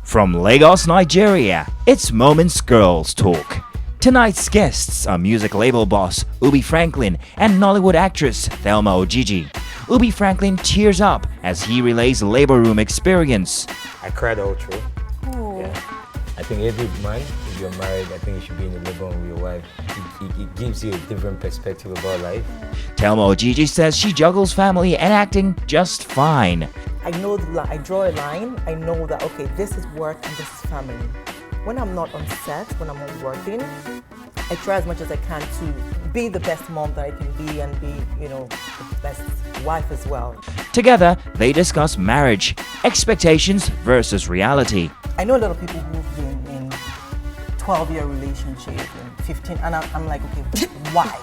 From Lagos, Nigeria, it's Moments Girls Talk. Tonight's guests are music label boss Ubi Franklin and Nollywood actress Thelma Ojiji. Ubi Franklin tears up as he relays labor room experience. I cried all through. Oh. Yeah. I think every man, if you're married, I think you should be in the labor room with your wife. It gives you a different perspective about life. Thelma Ojiji says she juggles family and acting just fine. I know I draw a line. I know that, okay, this is work and this is family. When I'm not on set, when I'm not working, I try as much as I can to be the best mom that I can be and be, the best wife as well. Together, they discuss marriage, expectations versus reality. I know a lot of people who've been in 12-year relationship and 15, and I'm like, okay, why?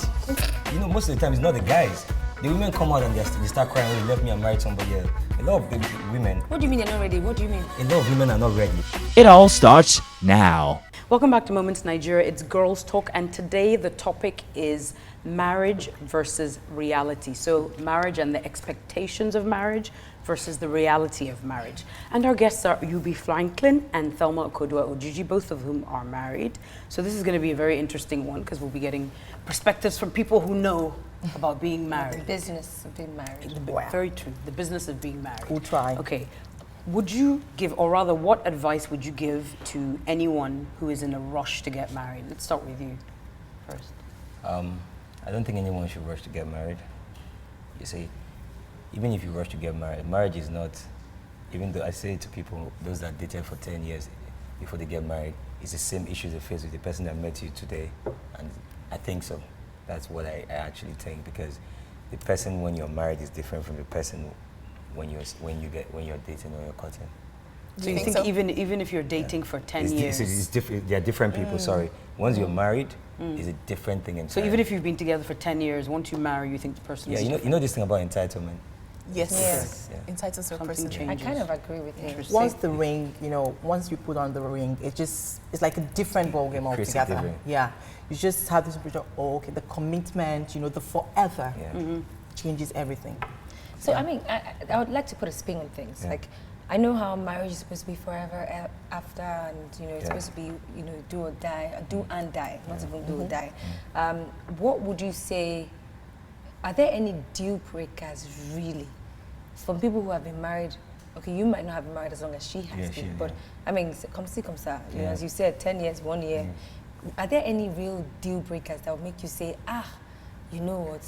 Most of the time it's not the guys. The women come out and they start crying, oh, you left me and married somebody else. A lot of the women. What do you mean they're not ready? What do you mean? A lot of women are not ready. It all starts now. Welcome back to Moments Nigeria. It's Girls Talk, and today the topic is marriage versus reality. So marriage and the expectations of marriage versus the reality of marriage. And our guests are Ubi Franklin and Thelma Ojiji, both of whom are married. So this is going to be a very interesting one because we'll be getting perspectives from people who know about being married. The business of being married. Very true. The business of being married. We'll try. Okay. Would you give, or rather, what advice would you give to anyone who is in a rush to get married? Let's start with you first. I don't think anyone should rush to get married. You see, even if you rush to get married, marriage is not, even though I say to people, those that dated for 10 years before they get married, it's the same issues they face with the person that met you today. And I think so. That's what I actually think, because the person when you're married is different from the person when you're dating or you're courting. So you think so? even if you're dating for 10 years? It's different. They are different people, sorry. Once you're married, it's a different thing entirely. So even if you've been together for 10 years, once you marry, you think the person is different? You know this thing about entitlement? Yes. Yeah. Entitles to a Something person. changes. I kind of agree with him. Once the ring, once you put on the ring, it's like a different ballgame altogether. Yeah. You just have this picture, the commitment, the forever changes everything. So, I mean, I would like to put a spin on things. Yeah. Like, I know how marriage is supposed to be forever after, and, it's supposed to be, do or die, do and die, not even do or die. What would you say, are there any deal breakers, really? From people who have been married, okay, you might not have been married as long as she has been, but I mean, comme ça, as you said, 10 years, 1 year. Are there any real deal breakers that would make you say, you know what?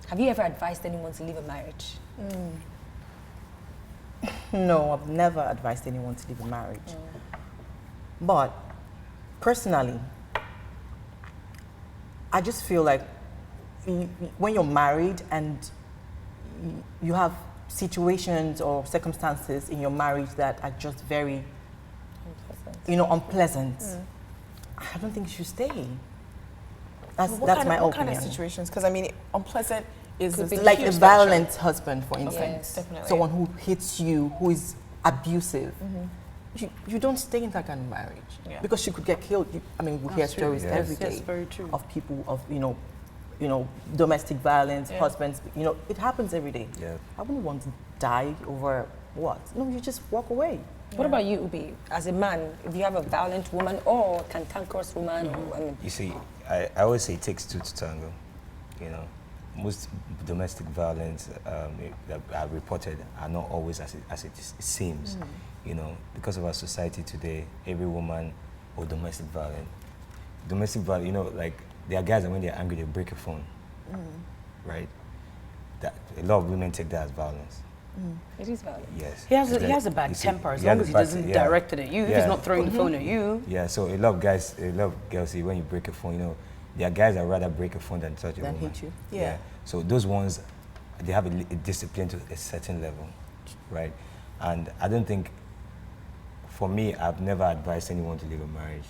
Have you ever advised anyone to leave a marriage? No, I've never advised anyone to leave a marriage. But personally, I just feel like when you're married and you have situations or circumstances in your marriage that are just very unpleasant, I don't think you should stay. That's my opinion. What kind of situations? Because I mean, unpleasant is like a violent husband, for instance. Yes, definitely. Someone who hits you, who is abusive. You don't stay in that kind of marriage because she could get killed. We hear stories every day very true. of people of domestic violence, husbands. It happens every day. Yeah. I wouldn't want to die over what? No, you just walk away. What about you, Ubi? As a man, if you have a violent woman or cantankerous woman, You see, I always say it takes two to tango. Most domestic violence that are reported are not always as it seems. Because of our society today, every woman or domestic violence, like there are guys that when they're angry they break a phone, right? That a lot of women take that as violence. it is violent. Yes. He has a bad temper as long as he doesn't direct it at you. If he's not throwing the phone at you. Yeah, so a lot of girls say when you break a phone, there are guys that rather break a phone than touch a Than woman. hit you. Yeah. So those ones, they have a discipline to a certain level, right? And I don't think, for me, I've never advised anyone to leave a marriage.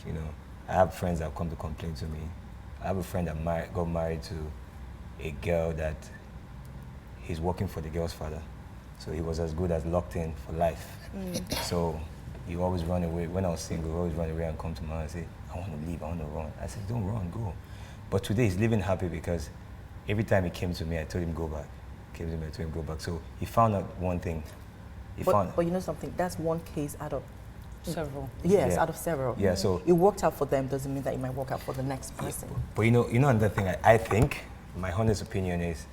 I have friends that come to complain to me. I have a friend that got married to a girl that he's working for the girl's father. So he was as good as locked in for life. So he always run away. When I was single, he always run away and come to mom and say, I want to leave, I want to run. I said, don't run, go. But today he's living happy because every time he came to me, I told him go back. So he found out one thing. But you know something, that's one case out of Several. Yes, Yeah. out of several. Yeah, so It worked out for them doesn't mean that it might work out for the next person. but you know another thing I think, my honest opinion is,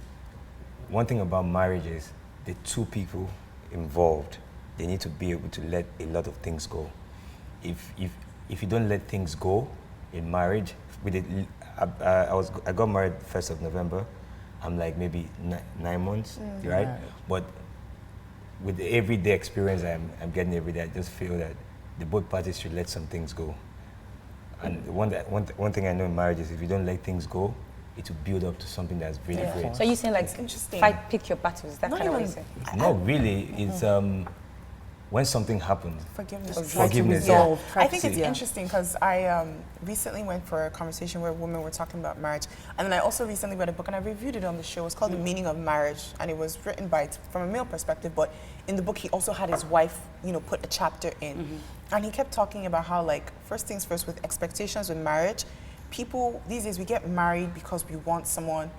one thing about marriage is the two people involved, they need to be able to let a lot of things go. If you don't let things go in marriage, I got married 1st of November. I'm like maybe 9 months, right? But with the everyday experience I'm getting every day, I just feel that the both parties should let some things go. And one thing I know in marriage is if you don't let things go, it will build up to something that's really great. So you saying like interesting. pick your battles, that Not kind of what you even- say? Not really. It's when something happens. Forgiveness. Forgiveness, Resolve, yeah. try I to think see- it's interesting because I recently went for a conversation where women were talking about marriage, and then I also recently read a book and I reviewed it on the show. It's called The Meaning of Marriage, and it was written from a male perspective, but in the book he also had his wife, put a chapter in, and he kept talking about how, like, first things first, with expectations with marriage, people these days, we get married because we want someone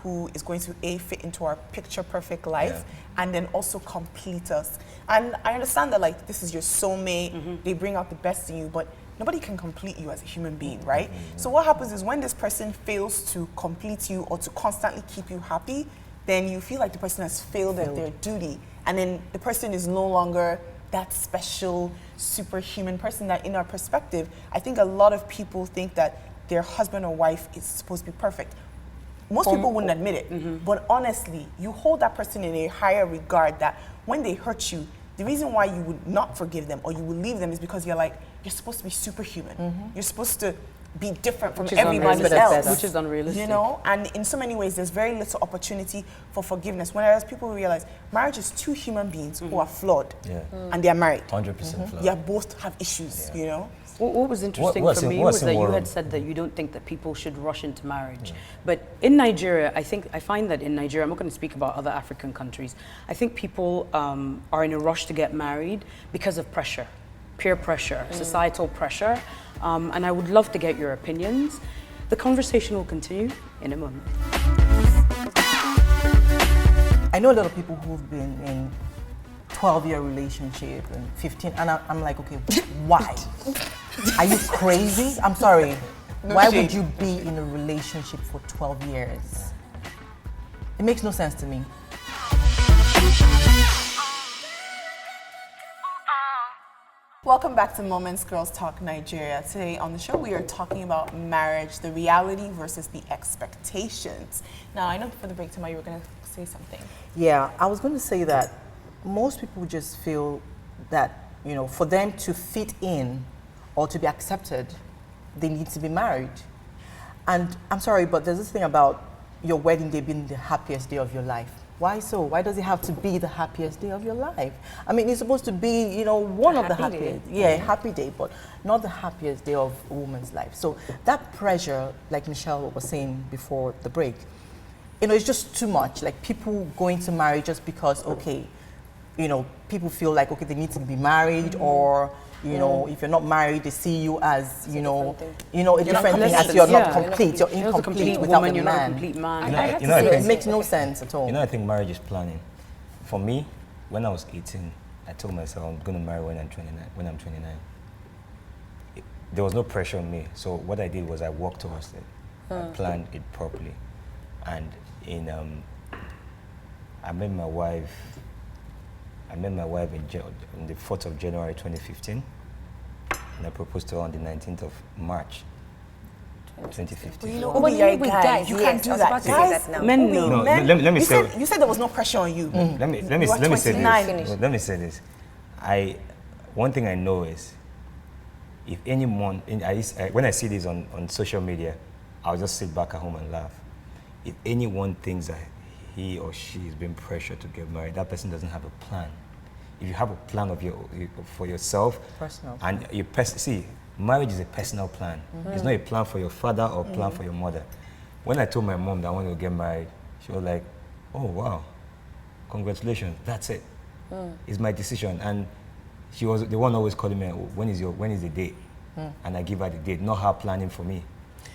who is going to fit into our picture perfect life, and then also complete us. And I understand that, like, this is your soulmate, they bring out the best in you, but nobody can complete you as a human being, right? So what happens is when this person fails to complete you or to constantly keep you happy, then you feel like the person has failed at their duty, and then the person is no longer that special superhuman person. That in our perspective, I think a lot of people think that their husband or wife is supposed to be perfect. Most people wouldn't admit it, but honestly, you hold that person in a higher regard, that when they hurt you, the reason why you would not forgive them or you would leave them is because you're supposed to be superhuman. You're supposed to be different from Which is unrealistic. everybody else. Better. Which is unrealistic. And in so many ways, there's very little opportunity for forgiveness. Whereas people realize marriage is two human beings who are flawed, and they are married. 100% flawed. Yeah, both have issues, What was interesting what's for in- me what's was in that you war? had said that you don't think that people should rush into marriage. But in Nigeria, I find that in Nigeria, I'm not going to speak about other African countries, I think people are in a rush to get married because of pressure, peer pressure, societal pressure. And I would love to get your opinions. The conversation will continue in a moment. I know a lot of people who've been in 12-year relationship and 15, and I'm like, okay, why? Are you crazy? I'm sorry. Why would you be in a relationship for 12 years? It makes no sense to me. Welcome back to Moments Girls Talk Nigeria. Today on the show we are talking about marriage, the reality versus the expectations. Now I know before the break, Thelma, you were going to say something. Yeah, I was going to say that most people just feel that, for them to fit in or to be accepted, they need to be married. And I'm sorry, but there's this thing about your wedding day being the happiest day of your life. Why so? Why does it have to be the happiest day of your life? I mean, it's supposed to be, one of the happy day. happiest. Yeah, happy day, but not the happiest day of a woman's life. So that pressure, like Michelle was saying before the break, it's just too much. Like people going to marry just because, okay, people feel like, okay, they need to be married, or if you're not married, they see you as, a different thing, as you're not complete, you're You're not a incomplete complete without woman, a you're not a man. complete man. I have to I say, think- It makes no sense at all. I think marriage is planning. For me, when I was 18, I told myself I'm going to marry when I'm 29. There was no pressure on me. So what I did was I walked towards it. I planned it properly. And I met my wife on the 4th of January 2015. And I proposed to her on the 19th of March 2015. Oh, but Obi, you're a with guy. guys, You yes, can't do I was that. about to say Guys, that now. Men Obi, know. No, men- let me you say- said there was no pressure on you. Let me You are say 29. this. Let me say this. One thing I know is, if anyone, when I see this on social media, I'll just sit back at home and laugh. If anyone thinks that he or she is being pressured to get married, that person doesn't have a plan. If you have a plan for yourself, Personal. and see, marriage is a personal plan. It's not a plan for your father or plan for your mother. When I told my mom that I wanted to get married, she was like, "Oh wow, congratulations, that's it. It's my decision." And she was the one always calling me, when is the date? And I give her the date, not her planning for me,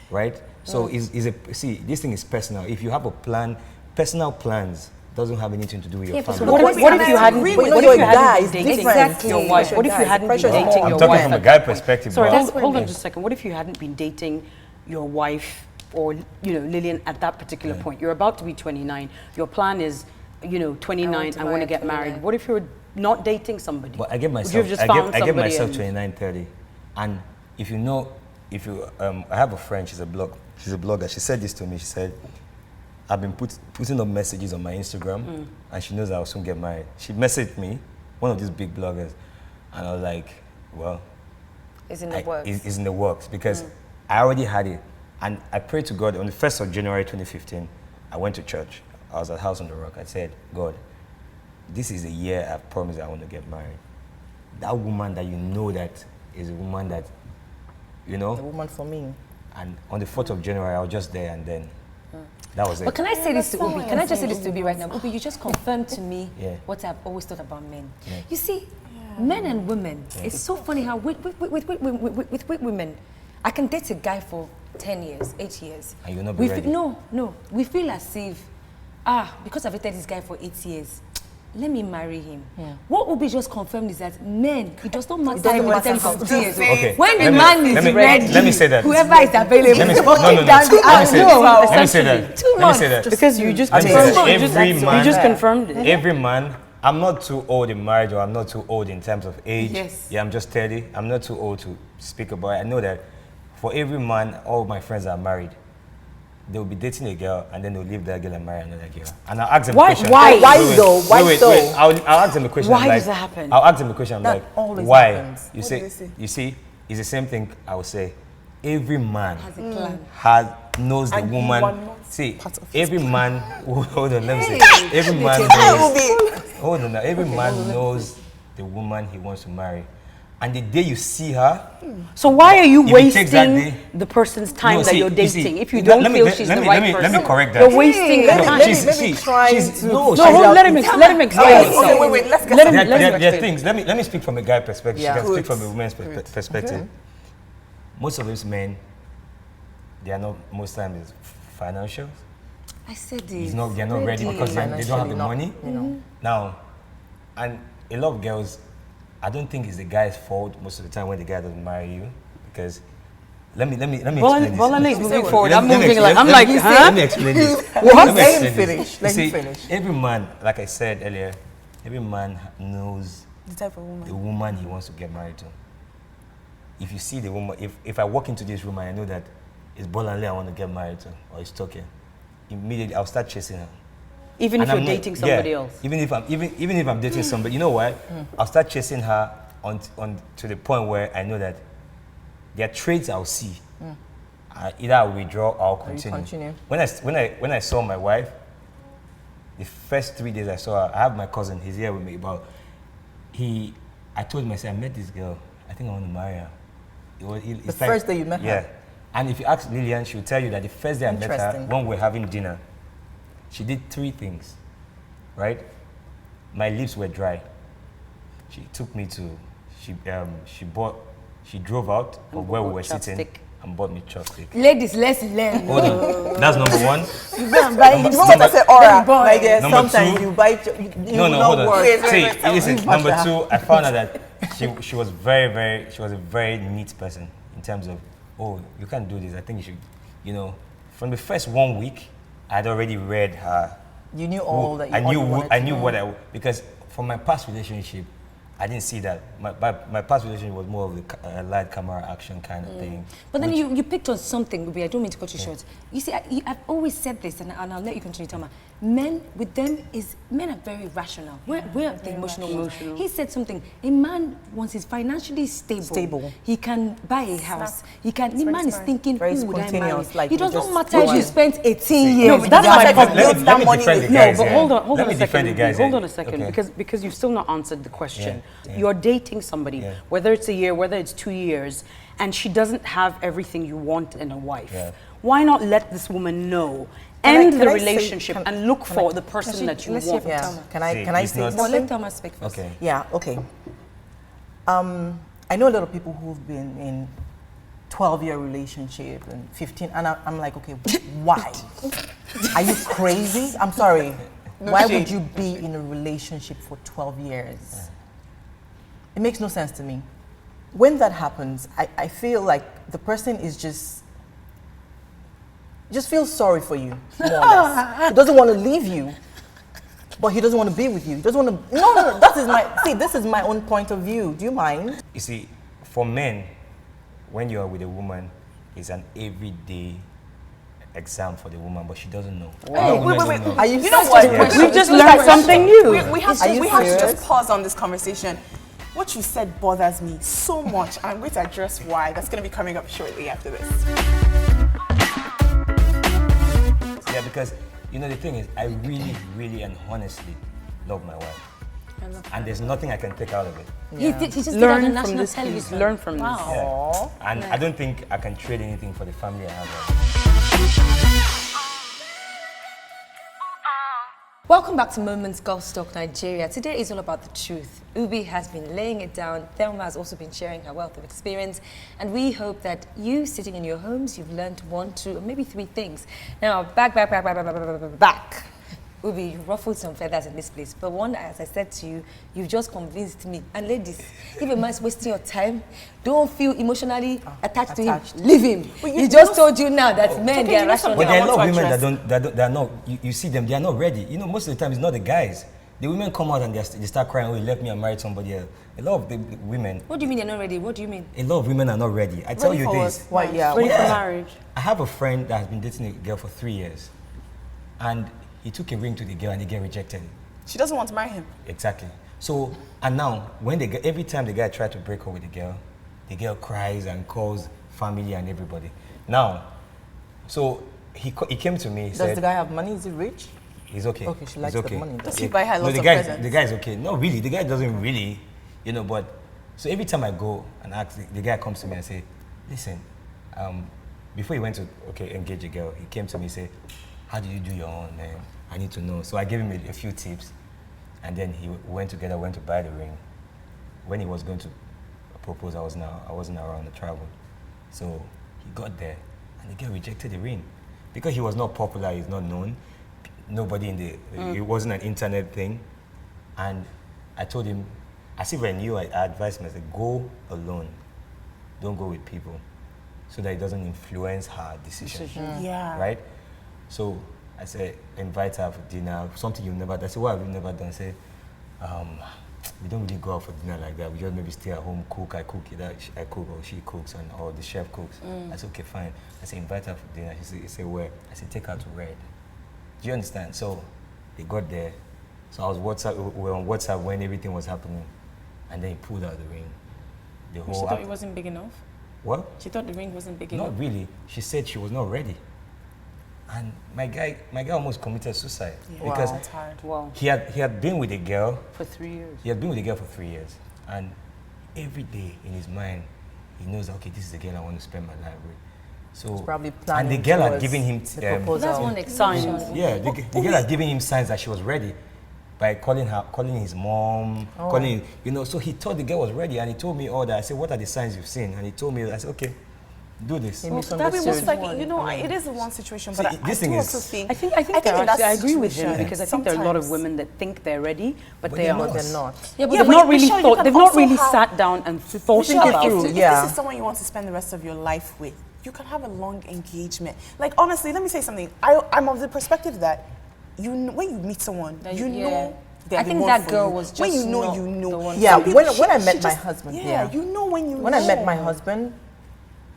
right? So this thing is personal. If you have a plan, personal plans doesn't have anything to do with your but family. What if you hadn't? When What if you're you a guy, hadn't it's been dating different. your wife? What if you hadn't been Pressure is dating more. your I'm talking wife? from a at guy that point? perspective. Sorry, but- hold on just a second. What if you hadn't been dating your wife or Lillian at that particular point? You're about to be 29. Your plan is 29. to I want marry to at get married. 29. What if you're not dating somebody? But I get Would myself. you have just I found get somebody myself and- 29, 30, and if you know, I have a friend. She's a blogger. She said this to me. She said, "I've been putting up messages on my Instagram, and she knows I'll soon get married." She messaged me, one of these big bloggers, and I was like, "Well, It's in the works. It's in the works because I already had it, and I prayed to God on the 1st of January 2015. I went to church. I was at House on the Rock. I said, God, this is the year I've promised I want to get married. That woman that you know that is a woman that, The woman for me. And on the 4th of January, I was just there, and then that was it. But can I say this to that's Ubi? why Can I I'm just say this saying to Ubi right now? Ubi, you just confirmed to me Yeah. what I've always thought about men. Yeah. You see, men and women, it's so funny how with women, I can date a guy for 10 years, 8 years. And you'll not be ready. No. We feel as if, because I've dated this guy for 8 years, let me marry him. What Ubi just confirmed is that men, it does not matter doesn't how matter many how- 50 years. Okay, When the let me- man is let me- ready, let me say that. whoever is available, Let me say- walk no, no, him no. down the Let me say aisle. that. Let me say that. 2 Let me months. say that. Because you just Let me say that. you just- Every you man- just confirmed it. Every man, I'm not too old in marriage, or I'm not too old in terms of age. Yes. Yeah, I'm just 30. I'm not too old to speak about it. I know that for every man, all my friends are married. They'll be dating a girl, and then they'll leave that girl and marry another girl. And I'll ask them Why- a question. why? Why though? Why so? I'll ask them a question. Why I'm like, does that happen? I'll ask them a question. I'm That like, always why? happens. You What say, do they say? you see, it's the same thing. I would say, every man Has a plan. knows the And you woman. are not See, part of his every man. Hold on, let me say. Hey. Every man That will knows. be. Hold on, now. Every man knows the woman he wants to marry, and the day you see her, So why are you If it takes that wasting day- the person's time No, that see, you're you see, dating if you let- don't let me- feel let- she's let the me- right let me- person? let me correct that. You're wasting Let your me- time. let me- she's, let me see, try she's, to- no, No, she's, hold, let him explain. Okay, wait, let's get Let him there, let him there are explain. things. Let me speak from a guy perspective. Yeah. She can speak Good. from a woman's perspective. Most of these men, they are not most times financial. I said this. They're not ready because they don't have the Financially not, money. Now, and a lot of girls, I don't think it's the guy's fault most of the time when the guy doesn't marry you, because let me explain this. Bolan is moving forward. Let I'm me moving explain- like I'm let like, me- huh? Let me explain this. What? Let me Let him explain this. finish. You Let him see, finish. every man, like I said earlier, every man knows The type of the woman. woman he wants to get married to. If you see the woman, if I walk into this room and I know that it's Bolanle I want to get married to, or it's Toke, immediately I'll start chasing her. Even if And you're I'm not- dating somebody yeah, else. Even if I'm dating somebody, you know what? I'll start chasing her on to the point where I know that there are traits I'll see. Either I'll withdraw or I'll continue. continue. When I saw my wife, the first 3 days I saw her, I have my cousin. He's here with me. But I told him, I said, I met this girl. I think I want to marry her. The first day you met her? Yeah. And if you ask Lillian, she'll tell you that the first day I met her, Interesting. when we were having dinner, she did 3 things, right? My lips were dry. She took me to, she drove out of where we were sitting chopstick. and bought me chopstick. Ladies, let's learn. Hold on. That's number one. You go and buy it. You know what I say, aura. Like Number sometimes two- you buy, you No, know hold on. words. See, listen, Leave number matter. 2, I found out that she was she was a very neat person in terms of, oh, you can't do this. I think you should, from the first 1 week, I'd already read her. You knew all that you I knew wanted I to knew know. what because from my past relationship, I didn't see that. My past relationship was more of the light camera action kind of thing. But then you picked on something, Ubi. I don't mean to cut you short. You see, I've always said this, and I'll let you continue, Thelma. Men are very rational. We're the emotional ones. He said something. A man, once he's financially stable, he can buy a house. The man is thinking, Very who would I marry? spontaneous, like It does you not just matter go if you on. spent 18 years. but that's with why that I man. said build that money defend with- the No, guys but here. hold on Let a me second. defend the guys Hold here. on a second, Okay. because you've still not answered the question. Yeah. You're dating somebody, Yeah. whether it's a year, whether it's 2 years, and she doesn't have everything you want in a wife. Yeah. Why not let this woman know? Can I- End can the I say- relationship can- and look can for I- the person that you let's hear want. from Yeah. Thelma. Can I See, it's say not- Well, something? let Thelma speak first. Okay. Yeah, okay. I know a lot of people who've been in 12-year relationship and 15, and I'm like, okay, why? Are you crazy? I'm sorry. No why shade. would you be in a relationship for 12 years? It makes no sense to me. When that happens, I feel like the person is just feels sorry for you, more or less. He doesn't want to leave you, but he doesn't want to be with you. He doesn't want to. No. This is my own point of view. Do you mind? You see, for men, when you are with a woman, it's an everyday exam for the woman, but she doesn't know. Wait. Are you You know what? serious? We've just learned something new. We have Are to you just serious? pause on this conversation. What you said bothers me so much. I'm going to address why. That's going to be coming up shortly after this. Yeah, because, you know, the thing is, I really, really and honestly love my wife. And there's nothing I can take out of it. He just did on Learn from national this, television. please. Learn from this. Wow. Yeah. And I don't think I can trade anything for the family I have. Welcome back to Moments Girls Talk Nigeria. Today is all about the truth. Ubi has been laying it down. Thelma has also been sharing her wealth of experience. And we hope that you, sitting in your homes, you've learned 1, 2, or maybe 3 things. Now, back. Ubi, you ruffled some feathers in this place. But one, as I said to you, you've just convinced me. And ladies, if a man's wasting your time, don't feel emotionally attached to him. Leave him. He just told you now that men, they are rational. But there are a lot of want to women that are not, you see them, they are not ready. You know, most of the time it's not the guys. The women come out and they start crying, oh, he left me and married somebody else. A lot of the women, What do you mean they're not ready? What do you mean? a lot of women are not ready. I tell Ready you for this. what? Why? Yeah. Ready for marriage. I have a friend that has been dating a girl for 3 years. And he took a ring to the girl and the girl rejected it. She doesn't want to marry him. Exactly. So, and now, when every time the guy tried to break up with the girl cries and calls family and everybody. Now, so he came to me, he Does said, the guy have money? Is he rich? he's okay. Okay, she likes he's the okay. money. Does he buy her No, lots the of guy, presents? the guy's okay. No, really, the guy doesn't really, you know, but, so every time I go and ask, the guy comes to me and say, listen, before he went to, engage a girl, he came to me and said, how do you do your own, man? I need to know. So I gave him a few tips, and then he went to buy the ring. When he was going to propose, I wasn't around to travel. So he got there, and the girl rejected the ring. Because he was not popular, he's not known, nobody it wasn't an internet thing. And I told him, as if I knew, I advised him, I said, go alone, don't go with people, so that it doesn't influence her decision. Yeah. Right? So I said, invite her for dinner, something you've never done. I said, what have you never done? I said, we don't really go out for dinner like that. We just maybe stay at home, cook. I cook, I cook, or she cooks, or the chef cooks. I said, okay, fine. I said, invite her for dinner. She said, where? I said, take her to Red. Do you understand? So they got there. So we were on WhatsApp when everything was happening. And then he pulled out the ring. The She whole thought it wasn't big enough? What? She thought the ring wasn't big enough? Not really. She said she was not ready. And my guy almost committed suicide. Yeah. Because That's hard. Wow. he had been with a girl. For 3 years. He had been with a girl for 3 years. And every day in his mind, he knows, okay, this is the girl I want to spend my life with. So, Probably and planning the girl had towards given him, the proposal. That's one exception. yeah, the girl had given him signs that she was ready by calling his mom, so he thought the girl was ready, and he told me all that. I said, what are the signs you've seen? And he told me, I said, okay, do this. He That was misunderstood. like, it is one situation, but See, I this do thing also is- think... I think in that I agree with him situation, because I think there are a lot of sometimes- women that think they're ready, but But they they're aren't. not. They're not. Yeah, but Yeah, They've but not really Michelle, you thought. can They've not also really have- sat down and thought Michelle, about through, it. if yeah. this is someone you want to spend the rest of your life with, you can have a long engagement. Like, honestly, let me say something. I'm of the perspective that when you meet someone, That you you- know yeah. they're I the think one that for girl you. was When just you know, not you know. the one. Yeah, Some people, when I she met my just- husband, yeah, yeah. you know when you When know. I met my husband,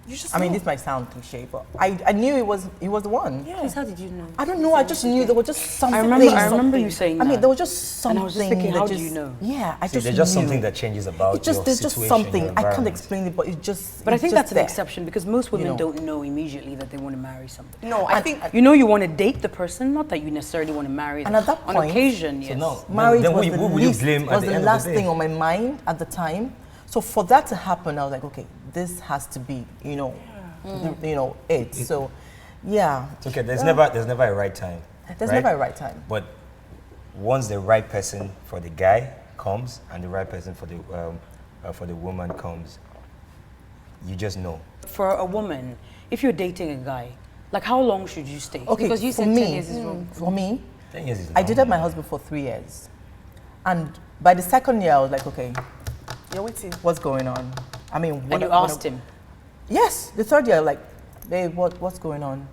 You just I mean, know. this might sound cliche, but I knew he was the one. Yeah. Please, how did you know? I don't know. I just knew there was just something. I remember you saying I mean, that. there was just something. And I was just thinking, that how do you know? Yeah, I See, just there's just knew. something that changes about It just your there's situation, just something. your I can't environment. explain it, but it's just. But I it's think just that's an there. exception because most women know. don't know immediately that they want to marry somebody. No, I think... You know you want to date the person, not that you necessarily want to marry them. And at that on point- occasion, So yes. now, Marriage then was who the will you least, blame at was the the end last of the day? thing on my mind at the time. So for that to happen, I was like, okay, this has to be, it. So, yeah, It's okay. There's never a right time. there's right? never a right time. But once the right person for the guy comes and the right person for the woman comes, you just know. For a woman, if you're dating a guy, like how long should you stay? Okay, Because you for said 10 me, years is wrong. For me, 10 years is I long, dated my man. husband for 3 years. And by the second year, I was like, okay, You're waiting. what's going on? I mean, And you asked him. Yes, the third year, like, babe, what's going on?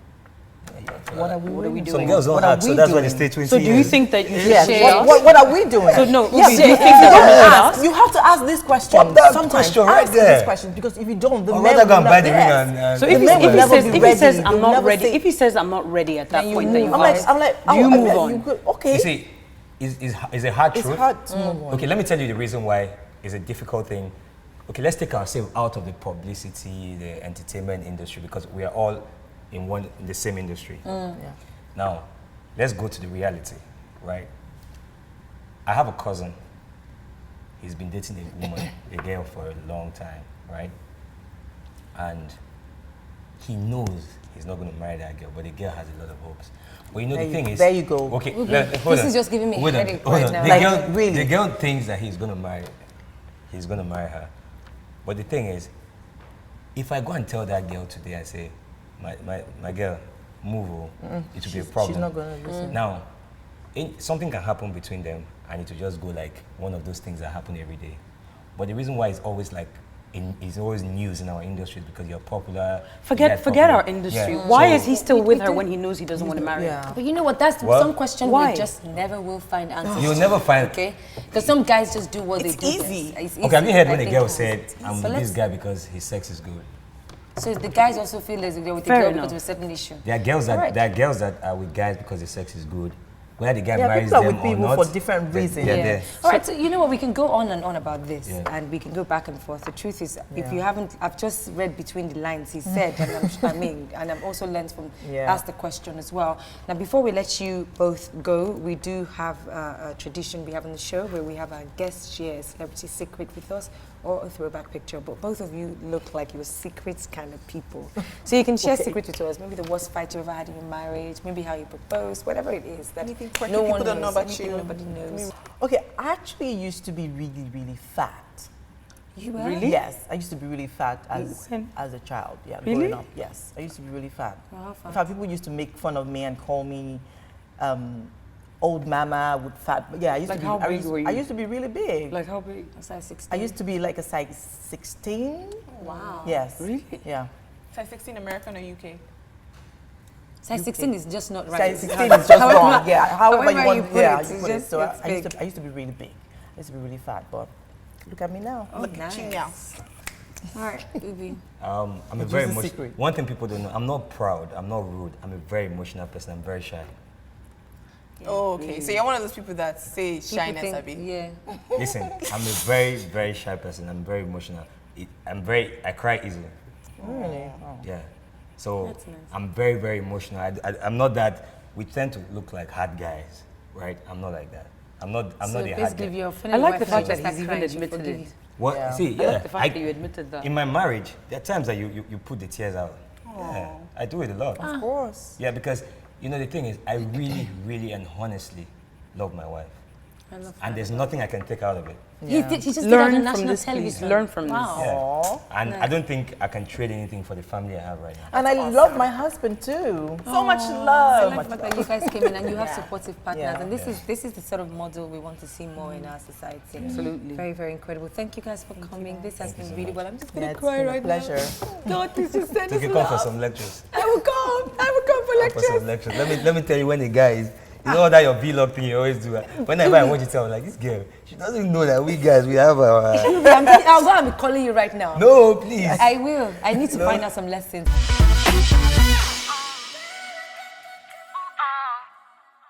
What are we doing? Some girls don't What are ask, so we that's why they doing? stay 20 So do you years. think that you should Yes. share? What are we doing? So no, Yes, do you yes, think that you women should don't ask? You have to ask these questions. Put that Sometimes question right ask there. these questions because if you don't, the I'd men rather go will and buy not- the ring yes. and So if he, men will never says, be if he says ready. I'm They'll not never ready, say- if he says I'm not ready at that Then you point, then you move I'm on. like, do you move on? You could, okay. You see, is a hard It's truth. hard to move on. Okay, let me tell you the reason why it's a difficult thing. Okay, let's take ourselves out of the publicity, the entertainment industry, because we are all in the same industry. Yeah. Now, let's go to the reality, right? I have a cousin. He's been dating a woman, a girl, for a long time, right? And he knows he's not going to marry that girl, but the girl has a lot of hopes. But you know, the thing is... There you go. Okay, This hold on. is just giving me Hold on, headache hold right on. now. The Like, girl, really? the girl thinks that he's going to marry her. But the thing is, if I go and tell that girl today, I say, my girl, move, it will be a problem. She's not going to listen. Now, something can happen between them, and it will just go like one of those things that happen every day. But the reason why it's always like, it's always news in our industry is because you're popular. Forget our industry. Yeah. Why So- is he still We- with we her do- when he knows he doesn't want to marry her? Yeah. But you know what? That's Well, some question why? we just never will find answers. You'll to, never find- Okay, because some guys just do what It's they do. easy. best. It's Okay, have you heard I when a think girl it's said, easy. I'm So with this let's- guy because his sex is good? So the guys also feel as if they're with the Fair girl enough. because of a certain issue. There are girls that Alright. are with guys because the sex is good. Whether the guy Yeah, marries people are them with or people not, for different they're- reasons. they're Yeah. there. All right. So you know what? We can go on and on about this, Yeah. and we can go back and forth. The truth is, if Yeah. you haven't, I've just read between the lines. He said, and and I've also learned from Yeah. asked the question as well. Now, before we let you both go, we do have a tradition we have on the show where we have our guests share a celebrity secret with us or a throwback picture. But both of you look like you're secrets kind of people, so you can share secrets with us. Maybe the worst fight you ever had in your marriage, maybe how you proposed, whatever it is that Anything quirky no people one don't know knows, about anything you. nobody knows. Okay, I actually used to be really, really fat. You were? Really? Yes, I used to be really fat as a child. Yeah, Really? growing up. Yes, I used to be really fat. Oh, how fat? In fact, people used to make fun of me and call me old mama with fat. But yeah, I used Like to be. how I big used, were you? I used to be really big. Like how big? Size 16. I used to be like a size 16. Wow. Yes. Really? Yeah. Size 16 American or UK? Size 16 is just not right. Size 16 is just However- wrong. Yeah. However you however want. you put Yeah, it, you it's put it. just- So it's I used to be really big. I used to be really fat, but look at me now. Oh, Look at you now. All right, Ubi. I'm a Which very is the emotional. secret? One thing people don't know, I'm not proud, I'm not rude, I'm a very emotional person, I'm very shy. Oh, okay. So you're one of those people that say People shyness, think- Abby. Yeah. Listen, I'm a very, very shy person, I'm very emotional. I cry easily. Really? Yeah. So That's nice. I'm very, very emotional. I'm not that, we tend to look like hard guys, right? I'm not like that. I'm not So a hard basically, guy. if you're I like the fact that offended, he's even admitted it. What? Yeah. See, I yeah. like the fact that you admitted that. In my marriage, there are times that you put the tears out. Yeah, I do it a lot. Of course. Yeah, because you know the thing is, I really, really, and honestly love my wife, I love and there's nothing I can take out of it. He just did Learn it on from national this, please. television. Learn from this. Wow. Yeah. Aw. And I don't think I can trade anything for the family I have right now. And I love my husband too. So much I love. like the fact that you guys came in and you have supportive partners, Yeah. and this is the sort of model we want to see more in our society. Absolutely. Very, very incredible. Thank you guys for coming. This has been really well. I'm just Yeah, gonna it's cry been a right pleasure. now. God, please just send You us can come for love. some lectures. I will come. I will come for For lectures. some lectures. Let me tell you when the guy is. You know that your vlog thing you always do. Whenever I watch it, I'm like, this girl, she doesn't know that we guys we have our. I'll go and be calling you right now. No, please. I will. I need to find out some lessons.